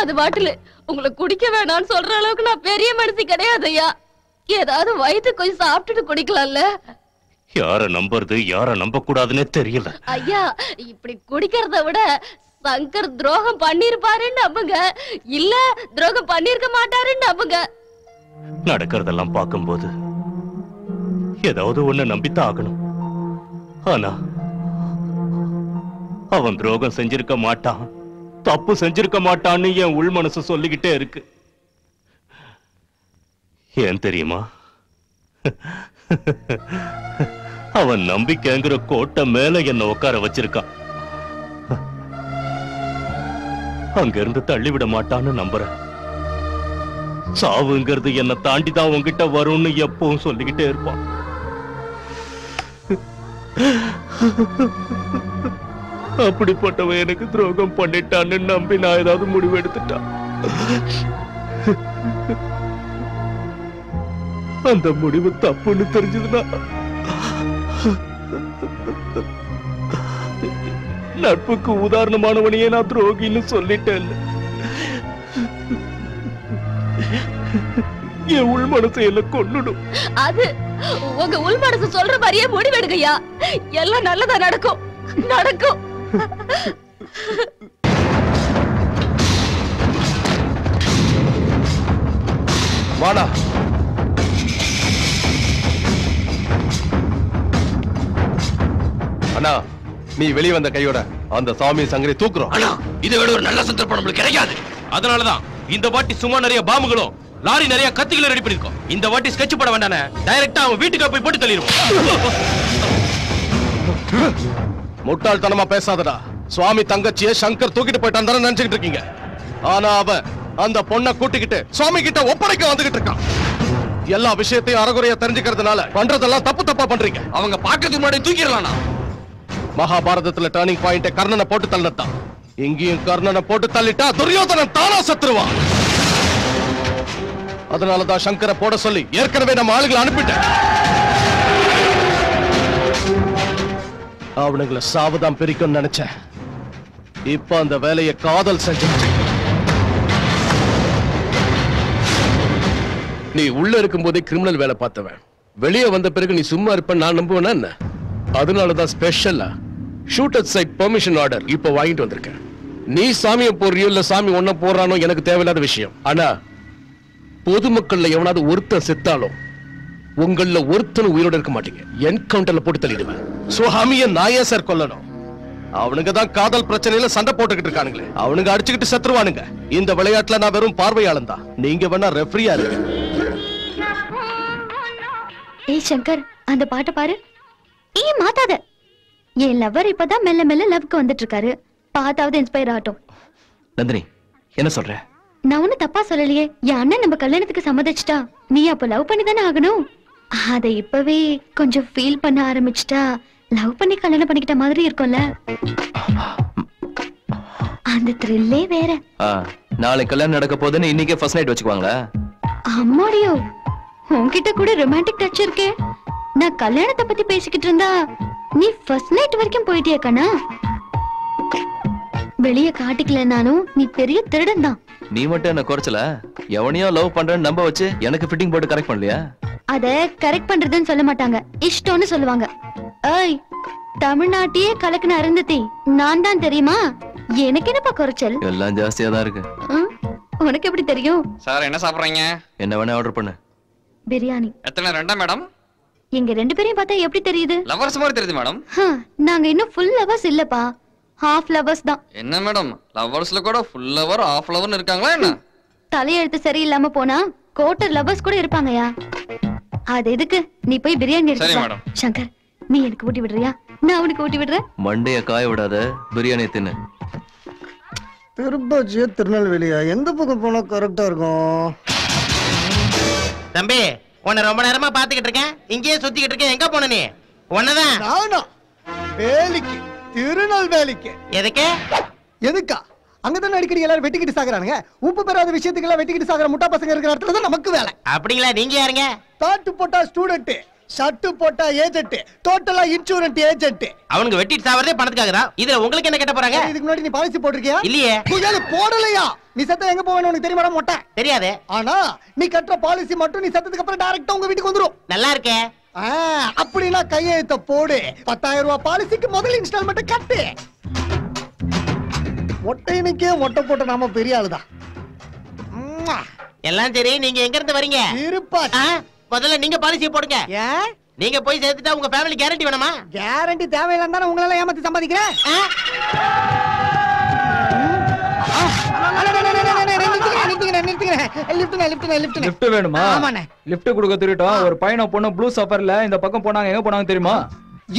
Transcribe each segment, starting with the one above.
அது பாட்டில் உங்களை குடிக்க வேணாம்னு சொல்ற அளவுக்கு நான் பெரிய மனுஷி கிடையாது ஐயா. ஏதாவது வயிற்று கொஞ்சம் சாப்பிட்டுட்டு குடிக்கலாம்ல. யார நம்புறது யார நம்ப கூடாதுன்னே தெரியல ஐயா. இப்படி குடிக்கிறத விட சங்கர் துரோகம் பண்ணிருப்பாருன்னு நம்புங்க, இல்ல துரோகம் பண்ணிருக்க மாட்டாருன்னு நம்புங்க. நடக்கிறதெல்லாம் பார்க்கும்போது ஏதாவது ஒண்ணு நம்பித்தான் ஆகணும். ஆனா அவன் துரோகம் செஞ்சிருக்க மாட்டான், தப்பு செஞ்சிருக்க மாட்டான்னு என் உள் மனசு சொல்லிக்கிட்டே இருக்கு. ஏன் தெரியுமா? அவன் நம்பிக்கைங்கிற கோட்டை மேல என்ன உட்கார வச்சிருக்கான். அங்க இருந்து தள்ளிவிட மாட்டான்னு நம்புறேன். சாவுங்கிறது என்ன தாண்டிதான் உங்ககிட்ட வரும்னு எப்பவும் சொல்லிக்கிட்டே இருப்பான். அப்படிப்பட்டவன் எனக்கு துரோகம் பண்ணிட்டான்னு நம்பி நான் ஏதாவது முடிவு எடுத்துட்டான். அந்த முடிவு தப்புன்னு தெரிஞ்சதுன்னா நட்புக்கு உதாரணமானவனையே நான் துரோகின்னு சொல்லிட்டேன். என் உள் மனசை எல்லாம் கொன்னுடும். அது உங்க உள் மனசு சொல்ற மாதிரியே முடிவெடுங்கய்யா. எல்லாம் நல்லதா நடக்கும் நடக்கும். வாடா. அண்ணா நீ வெளியே வந்த கையோட அந்த சாமி சங்கரை தூக்குறோம். அண்ணா இதை விட ஒரு நல்ல சந்தர்ப்பம் நம்மளுக்கு கிடைக்காது. அதனாலதான் இந்த வாட்டி சும்மா நிறைய பாம்புகளும் லாரி நிறைய கத்திகளை ரெடி பண்ணிருக்கோம். இந்த வாட்டி ஸ்கெட்ச் போட வேண்டானே, டைரக்டா அவன் வீட்டுக்கு போய் போட்டு தள்ளிடுவோம். முட்டாள்தனமா பேசாதடா. சுவாமி தங்கச்சியை சங்கர் தூக்கிட்டு போயிட்டான் தானே நினைச்சுக்கிட்டு இருக்கீங்க. ஆனா அவன் அந்த பொண்ணை கூட்டிக்கிட்டு சுவாமி கிட்ட ஒப்படைக்க வந்துகிட்டு இருக்கான். எல்லா விஷயத்தையும் அறகுறையா தெரிஞ்சுக்கிறதுனால பண்றதெல்லாம் தப்பு தப்பா பண்றீங்க. அவங்க பாக்கிறதுக்கு முன்னாடி தூக்கிடலாம்னா. மகாபாரதத்துல டர்னிங் பாயிண்ட் கர்ணனை போட்டு தள்ளத்தான். இங்கேயும் கர்ணனை போட்டு தள்ளிட்டா துரியோதனன் தானா செத்துருவான். அதனாலதான் சங்கரை போட சொல்லி ஏற்கனவே நம்ம ஆளுகளை அனுப்பிட்டேன். அவனுங்களை சாவதான் பிரிக்கும் நினைச்சேன். இப்ப அந்த வேலையை காதல் செஞ்சு. நீ உள்ள இருக்கும் போதே கிரிமினல் வேலை பார்த்தவன், வெளியே வந்த பிறகு நீ சும்மா இருப்ப நான் நம்புவேனா என்ன? அதனாலதான் ஸ்பெஷலா ஷூட்டர் சைட் பெர்மிஷன் ஆர்டர் இப்ப வாங்கிட்டு வந்திருக்கேன். நீ சாமியை போடுறியோ இல்ல சாமி ஒன்ன போடுறானோ எனக்கு தேவையில்லாத விஷயம். ஆனா பொதுமக்கள்ல எவனாவது ஒருத்தன் செத்தாலும் உங்கள ஒருத்தன் உயிரோட இருக்க மாட்டீங்க. என்கவுண்டர்ல போட்டு தள்ளிடுவேன். சுவாமியை நாயே சார் கொல்லணும். அவனுங்க தான் காதல் பிரச்சனையில சண்டை போட்டுக்கிட்டு இருக்கானுங்களே. அவனுங்க அடிச்சுக்கிட்டு செத்துருவானுங்க. இந்த விளையாட்டுல நான் வெறும் பார்வையாளன் தான். நீங்க வேணா ரெஃப்ரியா இருங்க. ஏய் சங்கர், அந்த பாட்டை பாரு. ஏன் மாத்தாத. என் லவர் இப்பதான் மெல்ல மெல்ல லவ்க்கு வந்துட்டு இருக்காரு. பார்த்தாவது இன்ஸ்பயர் ஆகட்டும். நந்தினி என்ன சொல்ற? நான் ஒன்னும் தப்பா சொல்லலையே. என் அண்ணன் நம்ம கல்யாணத்துக்கு சம்மதிச்சிட்டா நீ அப்ப லவ் பண்ணி தானே ஆகணும். அதை இப்பவே கொஞ்சம் ஃபீல் பண்ண ஆரம்பிச்சிட்டா லவ் பண்ணி கல்யாணம் பண்ணிக்கிட்ட மாதிரி இருக்கும்ல. அந்த த்ரில்லே வேற. நாளைக்கு கல்யாணம் நடக்க போதுன்னு இன்னைக்கே ஃபர்ஸ்ட் நைட் வச்சுக்குவாங்களா? அம்மாடியோ, உன்கிட்ட கூட ரொமான்டிக் டச் இருக்கே. நான் கல்யாணத்தை பத்தி பேசிக்கிட்டு இருந்தா நீ ஃபர்ஸ்ட் நைட் வரைக்கும் போயிட்டியா கண்ணா? வெளியே காட்டிக்கலனாலும் நீ பெரிய திருடன் தான். நீ மட்டும் என்ன குறைச்சல? எவனையோ லவ் பண்றேன்னு நம்ப வச்சு எனக்கு ஃபிட்டிங் போட்டு கரெக்ட் பண்ணலையா? அத கரெக்ட் பண்றதுன்னு சொல்ல மாட்டாங்க, இஷ்டம்னு சொல்லுவாங்க. ஏய், தமிழ்நாட்டையே கலக்குன அருந்ததி நான் தான் தெரியுமா? எனக்கு என்னப்பா குறைச்சல்? எல்லாம் ஜாஸ்தியா தான் இருக்கு. உனக்கு எப்படி தெரியும்? சார் என்ன சாப்பிடுறீங்க? என்ன வேணா ஆர்டர் பண்ணு. பிரியாணி. எத்தனை ரெண்டா மேடம்? எங்க ரெண்டு பேரையும் பார்த்தா எப்படி தெரியுது? லவர்ஸ் மாதிரி தெரியுது மேடம். நாங்க இன்னும் ஃபுல் லவர்ஸ் இல்லப்பா, ஹாஃப் லவர்ஸ் தான். என்ன மேடம், லவர்ஸ்ல கூட ஃபுல் லவர் ஹாஃப் லவர்னு இருக்காங்களா என்ன? தலையெழுத்து சரியில்லாம போனா கோட்டர் லவர்ஸ் கூட இருப்பாங்கயா. அது எதுக்கு, நீ போய் பிரியாணி சரி எடுத்து மேடம். சங்கர், நீ எனக்கு ஊட்டி விடுறியா? நான் உனக்கு ஊட்டி விடுறேன். மண்டைய காய விடாத, பிரியாணி தின்னு. திருப்பதி திருநெல்வேலியா? எந்த பக்கம் போனா கரெக்டா இருக்கும்? தம்பி, உன்னை ரொம்ப நேரமா பாத்துக்கிட்டு இருக்கேன். இங்கேயே சுத்திக்கிட்டு இருக்கேன். எங்க போன நீ? உன்னதான். நானா? வேலைக்கு, திருநெல்வேலிக்கு. எதுக்கு? எதுக்கா? அங்கதானே அடிக்கடி எல்லாரும் வெட்டிக்கிட்டு சாகுறானுங்க. உப்பு பெறாத விஷயத்துக்கு எல்லாம் வெட்டிக்கிட்டு சாகுற முட்டா பசங்க இருக்கிற இடத்துல தான் நமக்கு வேலை. அப்படிங்களா? நீங்க யாருங்க? தாட்டு போட்டா ஸ்டூடெண்ட், ஷர்ட் போட்டா ஏஜென்ட், டோட்டலா இன்சூரன்ஸ் ஏஜென்ட். அவனுக்கு வெட்டிட்டு சாவறதே பணத்துக்காக தான். இதுல உங்களுக்கு என்ன கேட்ட போறாங்க? இதுக்கு முன்னாடி நீ பாலிசி போட்டிருக்கியா? இல்லையே. புயல் போடலையா? நீ செத்த எங்க போவேன்னு உனக்கு தெரியுமா மொட்டை? தெரியாது. ஆனா நீ கட்டுற பாலிசி மட்டும் நீ செத்ததுக்கு அப்புறம் டைரக்டா உங்க வீட்டுக்கு வந்துரும். நல்லா இருக்கே. அப்படின்னா கையெழுத்த போடு. 10,000 ரூபாய் பாலிசிக்கு முதல் இன்ஸ்டால்மெண்ட் கட்டு. மொட்டையனுக்கே மொட்டை போட்ட நாம பெரிய ஆளுதான். எல்லாம் சரி, நீங்க எங்க இருந்து வரீங்க? இருப்பா. முதல்ல நீங்க பாலிசி போடுங்க. ஏன் நீங்க போய் சேர்த்துட்டா உங்க ஃபேமிலி கேரண்டி வேணுமா? கேரண்டி தேவையில்லைன்னு தானே உங்களால ஏமாத்தி சம்பாதிக்கிறேன். லிஃப்ட் வேணுமா? லிஃப்ட் கொடுக்க திருட்டோம். ஒரு பையனை பொண்ணு ப்ளூ சஃபர்ல இந்த பக்கம் போனாங்க. எங்க போனாங்க தெரியுமா?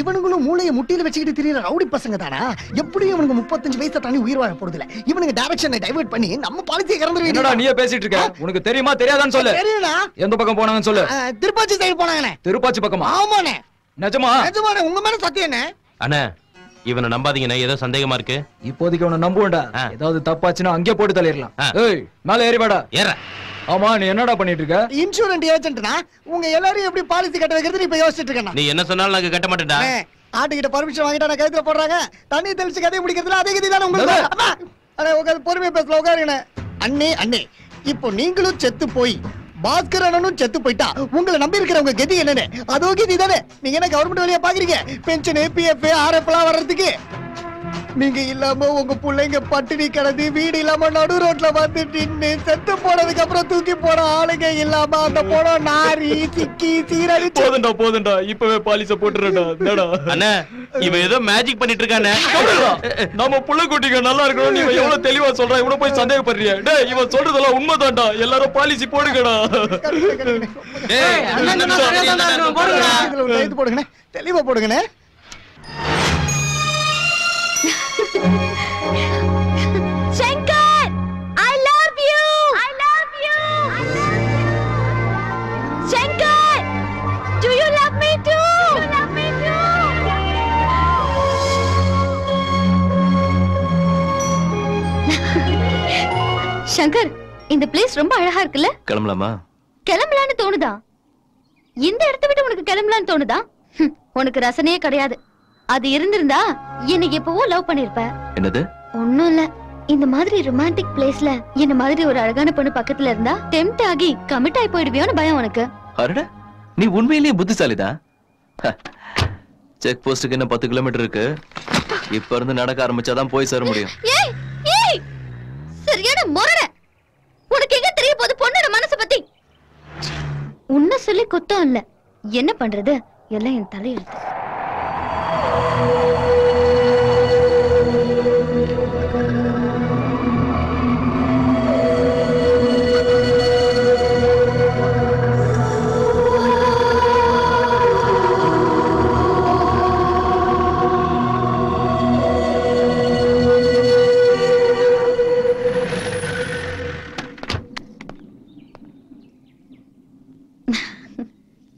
இவனுங்களும் மூளையை முட்டியில வச்சுக்கிட்டு தெரியல ரவுடி பசங்க தானா? எப்படியும் இவனுக்கு 35 வயசை தாண்டி உயிர் வாழ போறது இல்ல. இவனுக்கு டைரக்ஷனை டைவர்ட் பண்ணி நம்ம பாலிசியை கறந்துருவீங்க. என்னடா நீயே பேசிட்டு இருக்க? உனக்கு தெரியுமா தெரியாதான்னு சொல்லு. தெரியுமா? எந்த பக்கம் போனாங்கன்னு சொல்லு. திருப்பாச்சி சைடு போனாங்கண்ணே. திருப்பாச்சி பக்கமா? ஆமாண்ணே. நிஜமா? நிஜமாண்ணே, உங்க மேல சத்தியண்ணே. அண்ணா இவனை நம்பாதீங்கண்ணே, ஏதோ சந்தேகமா இருக்கு. இப்போதைக்கு அவனை நம்புவேன்டா. ஏதாவது தப்பாச்சுன்னா அங்கே போட்டு தள்ளிடலாம். ஏய் மேல ஏறி வாடா. ஏற. ஆமா நீ என்னடா பண்ணிட்டு இருக்க? இன்சூரன்ஸ் ஏஜென்ட்னா உங்க எல்லாரும் எப்படி பாலிசி கட்ட வைக்கிறது இப்ப யோசிச்சுட்டு இருக்கேன். நீ என்ன சொன்னாலும் நாங்க கட்ட மாட்டேன்டா. ஆட்டுக்கிட்ட பர்மிஷன் வாங்கிட்டா நான் கழுத்துல போடுறாங்க. தண்ணி தெளிச்சு கதையை முடிக்கிறதுல அதே கதி தானே உங்களுக்கு. அண்ணே உட்காந்து பொறுமையா பேசல, உட்காருங்க. அண்ணே அண்ணே, இப்போ நீங்களும் செத்து போய் பாஸ்கர் அண்ணனும் செத்து போயிட்டா உங்களை நம்பி இருக்கிறவங்க கதி என்னன்னு அதோ கதி தானே. நீங்க என்ன கவர்மெண்ட் வழியா பாக்குறீங்க? பென்ஷன், பிஎஃப், ஆர்எஃப் எல்லாம் வர்றதுக்கு நீங்க இல்லாம உங்க பிள்ளைங்க பட்டினி கிடந்து வீடு இல்லாம நடு ரோட்ல வந்து நின்னு செத்து போனதுக்கு அப்புறம் தூக்கி போன ஆளுங்க இல்லாம அந்த போன நாரி சிக்கி சீரடி. போதுண்டா இப்பவே பாலிச போட்டுறடா. அண்ணா இவன் ஏதோ மேஜிக் பண்ணிட்டு இருக்கானே. நம்ம புள்ள குட்டிங்க நல்லா இருக்கணும். நீ எவ்வளவு தெளிவா சொல்ற, இவன போய் சந்தேகப்படுறிய? டேய் இவன் சொல்றதெல்லாம் உண்மைதான்டா. எல்லாரும் பாலிசி போடுங்கடா. போடுங்கண்ணே, தெளிவா போடுங்கண்ணே. Shankar, I love you. I love you. Shankar, do you love me too? You love me too. Shankar, இந்த பிளேஸ் ரொம்ப அழகா இருக்குல்ல? கிளம்பலாமா? கிளம்பலான்னு தோணுதா? இந்த இடத்தை விட்டு உனக்கு கிளம்பலான்னு தோணுதா? உனக்கு ரசனையே கிடையாது. அது இருந்திருந்தா என்னை எப்பவோ லவ் பண்ணிருப்ப. என்னது? ஒண்ணும் இல்ல. இந்த மாதிரி ரொமான்டிக் பிளேஸ்ல என்ன மாதிரி ஒரு அழகான பொண்ணு பக்கத்துல இருந்தா டெம்ப்ட் ஆகி கமிட் ஆகி போயிடுவியோன்னு பயம் உனக்கு. அடடா, நீ உண்மையிலேயே புத்திசாலிதான். செக் போஸ்டுக்கு என்ன 10 கிலோமீட்டர் இருக்கு. இப்ப இருந்து நடக்க ஆரம்பிச்சாதான் போய் சேர முடியும். ஏய் ஏய், சரியான முரட. உனக்கு எங்க தெரிய போகுது பொண்ணோட மனசு பத்தி? உன்னை சொல்லி குத்தம் இல்ல, என்ன பண்றது, எல்லாம் என் தலையெழுத்து.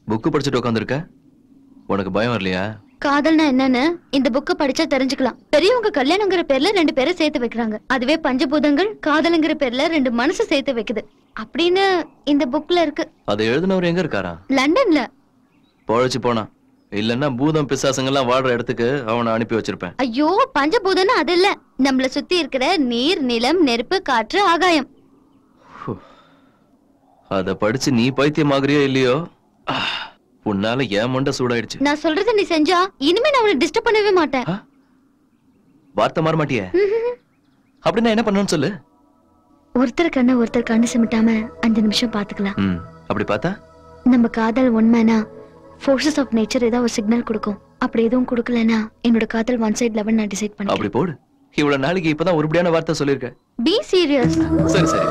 புக்கு படிச்சுட்டு உட்காந்துருக்க, உனக்கு பயம் வரலையா? காதல்னா என்னன்னு இந்த புக்க படிச்சா தெரிஞ்சுக்கலாம். பெரியவங்க கல்யாணங்கிற பேர்ல 2 பேரை சேர்த்து வைக்கிறாங்க. அதுவே பஞ்சபூதங்கள் காதலுங்கிற பேர்ல 2 மனசு சேர்த்து வைக்குது அப்படின்னு இந்த புக்ல இருக்கு. அதை எழுதினவர் எங்க இருக்காரா? லண்டன்ல. பொழைச்சு போனா, இல்லன்னா பூதம் பிசாசங்கெல்லாம் வாழ்ற இடத்துக்கு அவனை அனுப்பி வச்சிருப்பேன். ஐயோ, பஞ்சபூதம்னு அது இல்ல, நம்மள சுத்தி இருக்கிற நீர், நிலம், நெருப்பு, காற்று, ஆகாயம். அத படிச்சு நீ பைத்தியமாகறியோ இல்லையோ, உன்னால ஏன் மண்டை சூடாயிடுச்சு. நான் சொல்றத நீ செஞ்சா இனிமே நான் உன்னை டிஸ்டர்ப் பண்ணவே மாட்டேன். வார்த்தை மாற மாட்டியே? அப்படின்னா என்ன பண்ணணும்னு சொல்லு. ஒருத்தர் கண்ணு சிமிட்டாம 5 நிமிஷம் பாத்துக்கலாம். அப்படி பார்த்தா நம்ம காதல் உண்மைனா ஃபோர்சஸ் ஆஃப் நேச்சர் ஏதாவது ஒரு சிக்னல் கொடுக்கும். அப்படி எதுவும் கொடுக்கலனா என்னோட காதல் ஒன் சைடு லெவல் நான் டிசைட் பண்ணேன். அப்படி போடு. இவ்வளவு நாளைக்கு இப்பதான் உருப்படியான வார்த்தை சொல்லிருக்க. Be serious. சரி சரி.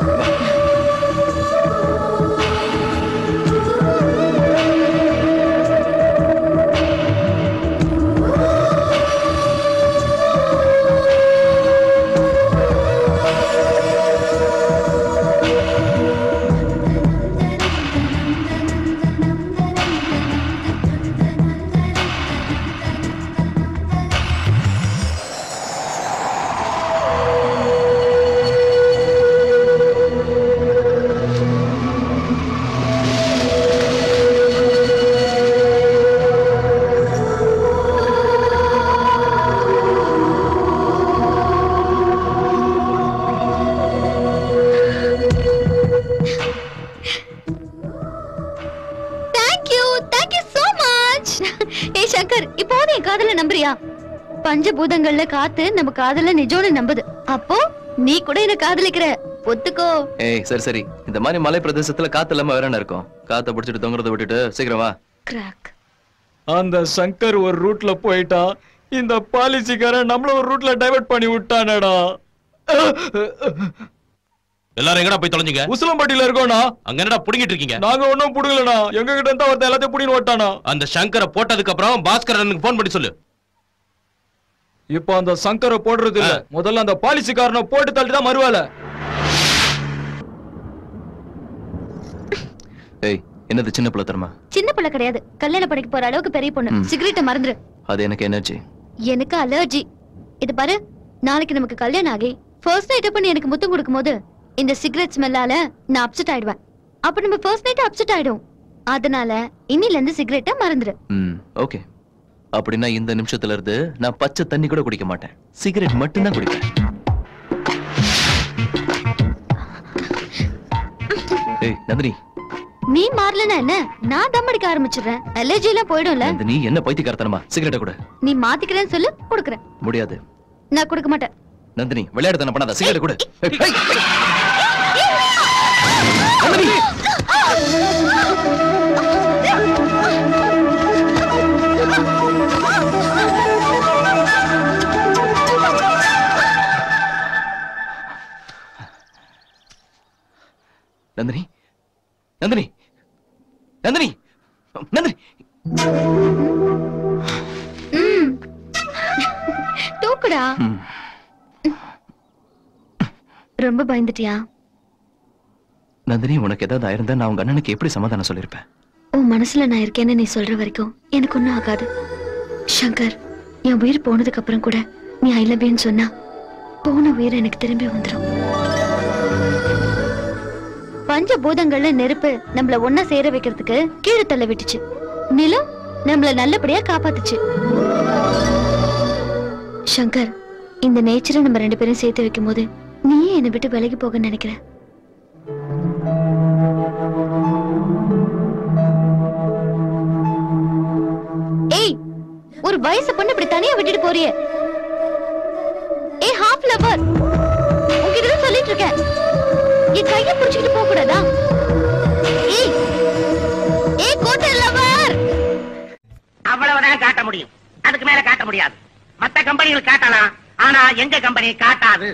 சங்கர் இப்போது என் காதல நம்புறியா? பஞ்சபூதங்கள்ல காத்து நம்ம காதல நிஜோன்னு நம்புது. அப்போ நீ கூட என்ன காதலிக்கிற, ஒத்துக்கோ. ஏய் சரி சரி, இந்த மாதிரி மலை பிரதேசத்துல காத்து இல்லாம வேற என்ன இருக்கும்? காத்த பிடிச்சிட்டு தொங்குறத விட்டுட்டு சீக்கிரம் வா. கிராக். அந்த சங்கர் ஒரு ரூட்ல போயிட்டா, இந்த பாலிசிக்காரன் நம்மள ஒரு ரூட்ல டைவர்ட் பண்ணி விட்டானடா. எல்லாரும் எங்கடா போய் தொலைஞ்சீங்க? உசிலம்பட்டியில இருக்கோம்னா. அங்க என்னடா புடிங்கிட்டு இருக்கீங்க? நாங்க ஒண்ணும் புடுங்கலடா, எங்க கிட்ட இருந்தா ஒருத்த எல்லாத்தையும் புடின்னு ஓட்டானா. அந்த சங்கரை போட்டதுக்கு அப்புறம் பாஸ்கரனுக்கு போன் பண்ணி சொல்லு. இப்ப அந்த சங்கரை போடுறது இல்ல, முதல்ல அந்த பாலிசிக்காரனை போட்டு தள்ளிட்டு தான் மறுவேலை. ஏய் என்னது சின்ன பிள்ளை தரமா? சின்ன பிள்ளை கிடையாது, கல்யாணம் படிக்க போற அளவுக்கு பெரிய பொண்ணு. சிகரெட்டை மறந்துரு. அது எனக்கு எனர்ஜி. எனக்கு அலர்ஜி. இது பாரு, நாளைக்கு நமக்கு கல்யாணம் ஆகி ஃபர்ஸ்ட் நைட் பண்ணி எனக்கு முத்தம் கொடுக்கும் போது இந்த சிகரெட் ஸ்மெல்லால நான் அப்செட் ஆயிடுவேன். அப்ப நம்ம ஃபர்ஸ்ட் நைட் அப்செட் ஆயிடும். அதனால இன்னில இருந்து சிகரெட்டை மறந்துரு. ஓகே. அப்படின்னா இந்த நிமிஷத்துல இருந்து நான் பச்சை தண்ணி கூட குடிக்க மாட்டேன், சிகரெட் மட்டும் தான் குடிப்பேன். ஏய் நந்தினி, நீ மாறலனா என்ன? நான் தம் அடிக்க ஆரம்பிச்சிடுறேன். அலர்ஜி எல்லாம் போயிடும்ல. நந்தினி என்ன பைத்தியக்காரத்தனமா? சிகரெட்டை கூட. நீ மாத்திக்கிறேன்னு சொல்லு, கொடுக்குறேன். முடியாது. நான் கொடுக்க மாட்டேன். நந்தினி விளையாடுதான பண்ணாத, சிகரெட் கூட. நந்தினி நந்தினி நந்தினி நந்தினி தூக்குடா. ரொம்ப பயந்துட்டியா? நந்தினி உனக்கு ஏதாவது ஆயிருந்தா நான் உங்க அண்ணனுக்கு எப்படி சமாதானம் சொல்லிருப்பேன்? உன் மனசுல நான் இருக்கேன்னு நீ சொல்ற வரைக்கும் எனக்கு ஒண்ணும் ஆகாது. சங்கர், என் உயிர் போனதுக்கு அப்புறம் கூட நீ ஐ லவ் யூன்னு சொன்னா போன உயிர் எனக்கு திரும்பி வந்துடும். பஞ்சபூதங்கள்ல நெருப்பு நம்மள ஒன்னா சேர வைக்கிறதுக்கு கீழே தள்ள விட்டுச்சு. நிலம் நம்மள நல்லபடியா காப்பாத்துச்சு. சங்கர், இந்த நேச்சரை நம்ம ரெண்டு பேரும் சேர்த்து வைக்கும் போது நீயே என்னை விட்டு விலகி போக நினைக்கிற. ஏய், ஒரு வயசு பொண்ணு இப்படி தனியா விட்டுட்டு போறியே. ஏய் ஹாஃப் லவர், உன்கிட்ட சொல்லிட்டு இருக்கேன், என் கையை பிடிச்சிட்டு போக கூடாதா? ஏய் ஏய் கோட்டை லவர். அவ்வளவுதான் காட்ட முடியும், அதுக்கு மேல காட்ட முடியாது. மத்த கம்பெனிகள் காட்டலாம், ஆனா எங்க கம்பெனி காட்டாது.